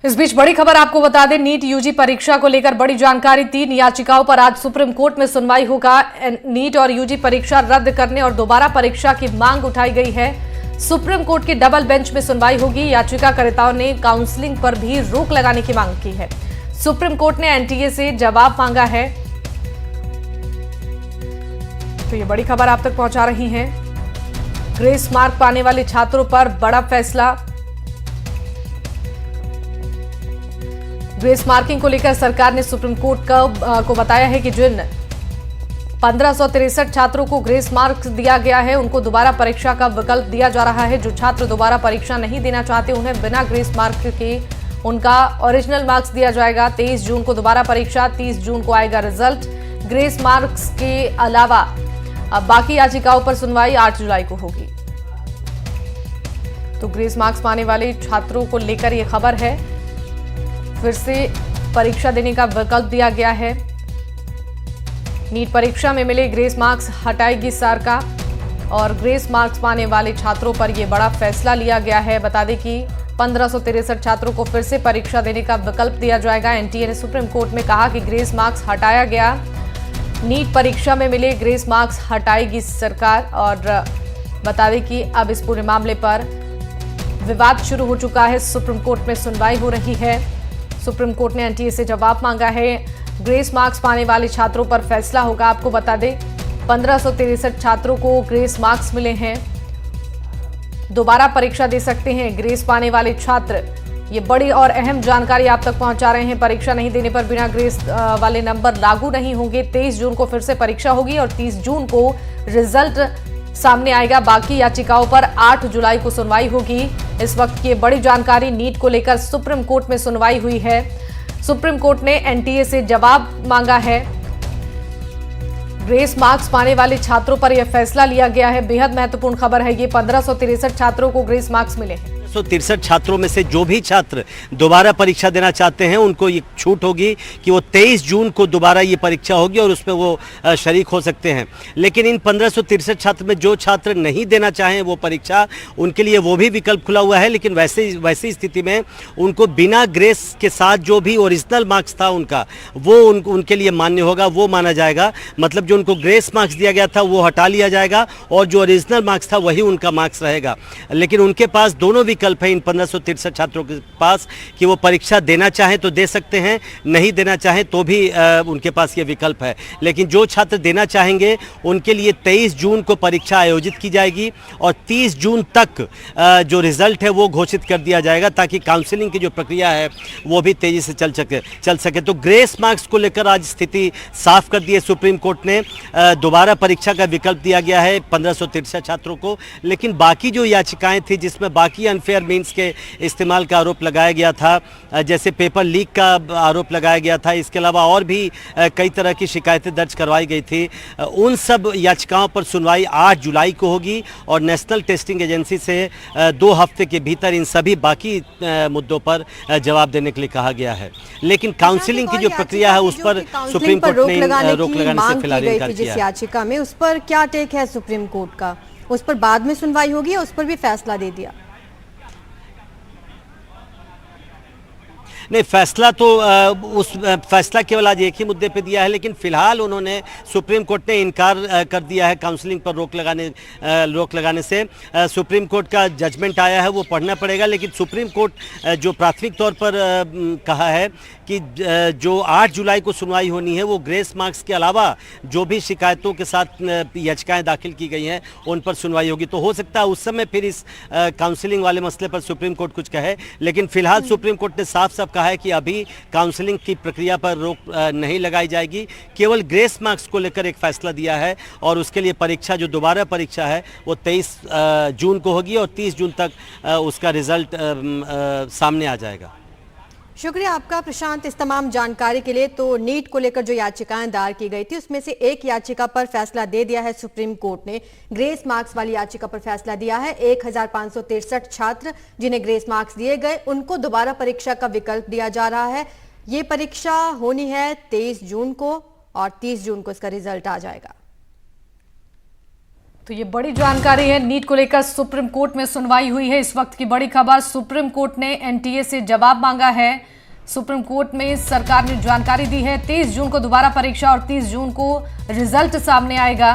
इस बीच बड़ी खबर आपको बता दें, नीट यूजी परीक्षा को लेकर बड़ी जानकारी। 3 याचिकाओं पर आज सुप्रीम कोर्ट में सुनवाई होगा। नीट और यूजी परीक्षा रद्द करने और दोबारा परीक्षा की मांग उठाई गई है। सुप्रीम कोर्ट की डबल बेंच में सुनवाई होगी। याचिकाकर्ताओं ने काउंसलिंग पर भी रोक लगाने की मांग की है। सुप्रीम कोर्ट ने एनटीए से जवाब मांगा है। तो ये बड़ी खबर आप तक पहुंचा रही है। ग्रेस मार्क पाने वाले छात्रों पर बड़ा फैसला। ग्रेस मार्किंग को लेकर सरकार ने सुप्रीम कोर्ट को बताया है कि जिन 1563 छात्रों को ग्रेस मार्क दिया गया है, उनको दोबारा परीक्षा का विकल्प दिया जा रहा है। जो छात्र दोबारा परीक्षा नहीं देना चाहते, उन्हें बिना ग्रेस मार्क के उनका ओरिजिनल मार्क्स दिया जाएगा। 23 जून को दोबारा परीक्षा, 30 जून को आएगा रिजल्ट। ग्रेस मार्क्स के अलावा अब बाकी याचिकाओं पर सुनवाई 8 जुलाई को होगी। तो ग्रेस मार्क्स पाने वाले छात्रों को लेकर यह खबर है। फिर से परीक्षा देने का विकल्प दिया गया है। नीट परीक्षा में मिले ग्रेस मार्क्स हटाएगी सरकार और ग्रेस मार्क्स पाने वाले छात्रों पर यह बड़ा फैसला लिया गया है। बता दें कि 1563 छात्रों को फिर से परीक्षा देने का विकल्प दिया जाएगा। एनटीए ने सुप्रीम कोर्ट में कहा कि ग्रेस मार्क्स हटाया गया। नीट परीक्षा में मिले ग्रेस मार्क्स हटाएगी सरकार। और बता दें कि अब इस पूरे मामले पर विवाद शुरू हो चुका है। सुप्रीम कोर्ट में सुनवाई हो रही है। सुप्रीम कोर्ट ने एनटीए से जवाब मांगा है। ग्रेस मार्क्स पाने वाले छात्रों पर फैसला होगा। आपको बता दें 1563 छात्रों को ग्रेस मार्क्स मिले हैं, दोबारा परीक्षा दे सकते हैं ग्रेस पाने वाले छात्र। ये बड़ी और अहम जानकारी आप तक पहुंचा रहे हैं। परीक्षा नहीं देने पर बिना ग्रेस वाले नंबर लागू नहीं होंगे। 23 जून को फिर से परीक्षा होगी और 30 जून को रिजल्ट सामने आएगा। बाकी याचिकाओं पर 8 जुलाई को सुनवाई होगी। इस वक्त की बड़ी जानकारी, नीट को लेकर सुप्रीम कोर्ट में सुनवाई हुई है। सुप्रीम कोर्ट ने एनटीए से जवाब मांगा है। ग्रेस मार्क्स पाने वाले छात्रों पर यह फैसला लिया गया है। बेहद महत्वपूर्ण खबर है ये। 1563 छात्रों को ग्रेस मार्क्स मिले हैं। 163 छात्रों में से जो भी छात्र दोबारा परीक्षा देना चाहते हैं, उनको ये छूट होगी कि वो 23 जून को दोबारा ये परीक्षा होगी और उसमें वो शरीक हो सकते हैं। लेकिन इन 1563 छात्र में जो छात्र नहीं देना चाहें वो परीक्षा, उनके लिए वो भी विकल्प खुला हुआ है। लेकिन वैसी स्थिति में उनको बिना ग्रेस के साथ जो भी ओरिजिनल मार्क्स था उनका, वो उनके लिए मान्य होगा, वो माना जाएगा। मतलब जो उनको ग्रेस मार्क्स दिया गया था वो हटा लिया जाएगा और जो ओरिजिनल मार्क्स था वही उनका मार्क्स रहेगा। लेकिन उनके पास दोनों विकल्प है इन 1563 छात्रों के पास कि वो परीक्षा देना चाहें तो दे सकते हैं, नहीं देना चाहें तो भी उनके पास ये विकल्प है। लेकिन जो छात्र देना चाहेंगे उनके लिए 23 जून को परीक्षा आयोजित की जाएगी और 30 जून तक जो रिजल्ट है वो घोषित कर दिया जाएगा, ताकि काउंसलिंग की जो प्रक्रिया है वो भी तेजी से चल सके। तो ग्रेस मार्क्स को लेकर आज स्थिति साफ कर दी है सुप्रीम कोर्ट ने। दोबारा परीक्षा का विकल्प दिया गया है 1563 छात्रों को। लेकिन बाकी जो याचिकाएं थी जिसमें बाकी अनफेयर मीन्स के इस्तेमाल का आरोप लगाया गया था, जैसे पेपर लीक का आरोप लगाया गया था, इसके अलावा और भी कई तरह की शिकायतें दर्ज करवाई गई थी, उन सब याचिकाओं पर सुनवाई 8 जुलाई को होगी। और नेशनल टेस्टिंग एजेंसी से 2 हफ्ते के भीतर इन सभी बाकी मुद्दों पर जवाब देने के लिए कहा गया है। लेकिन काउंसलिंग की जो प्रक्रिया है उस पर सुप्रीम कोर्ट ने रोक लगाने से फिलहाल इनकार किया है। याचिका में उस पर क्या टेक है सुप्रीम कोर्ट का? उस पर बाद में सुनवाई होगी या उस पर भी फैसला दे दिया? नहीं, फैसला तो उस फैसला केवल आज एक ही मुद्दे पे दिया है। लेकिन फिलहाल उन्होंने, सुप्रीम कोर्ट ने इनकार कर दिया है काउंसलिंग पर रोक लगाने से। सुप्रीम कोर्ट का जजमेंट आया है, वो पढ़ना पड़ेगा। लेकिन सुप्रीम कोर्ट जो प्राथमिक तौर पर कहा है कि जो 8 जुलाई को सुनवाई होनी है वो ग्रेस मार्क्स के अलावा जो भी शिकायतों के साथ याचिकाएं दाखिल की गई हैं उन पर सुनवाई होगी। तो हो सकता है उस समय फिर इस काउंसलिंग वाले मसले पर सुप्रीम कोर्ट कुछ कहे। लेकिन फिलहाल सुप्रीम कोर्ट ने साफ कहा है कि अभी काउंसलिंग की प्रक्रिया पर रोक नहीं लगाई जाएगी। केवल ग्रेस मार्क्स को लेकर एक फैसला दिया है और उसके लिए परीक्षा, जो दोबारा परीक्षा है, वो 23 जून को होगी और 30 जून तक उसका रिजल्ट सामने आ जाएगा। शुक्रिया आपका प्रशांत इस तमाम जानकारी के लिए। तो नीट को लेकर जो याचिकाएं दायर की गई थी उसमें से एक याचिका पर फैसला दे दिया है सुप्रीम कोर्ट ने। ग्रेस मार्क्स वाली याचिका पर फैसला दिया है। 1563 छात्र जिन्हें ग्रेस मार्क्स दिए गए उनको दोबारा परीक्षा का विकल्प दिया जा रहा है। ये परीक्षा होनी है 23 जून को और 30 जून को इसका रिजल्ट आ जाएगा। तो ये बड़ी जानकारी है। नीट को लेकर सुप्रीम कोर्ट में सुनवाई हुई है। इस वक्त की बड़ी खबर, सुप्रीम कोर्ट ने एनटीए से जवाब मांगा है। सुप्रीम कोर्ट में सरकार ने जानकारी दी है 23 जून को दोबारा परीक्षा और 30 जून को रिजल्ट सामने आएगा।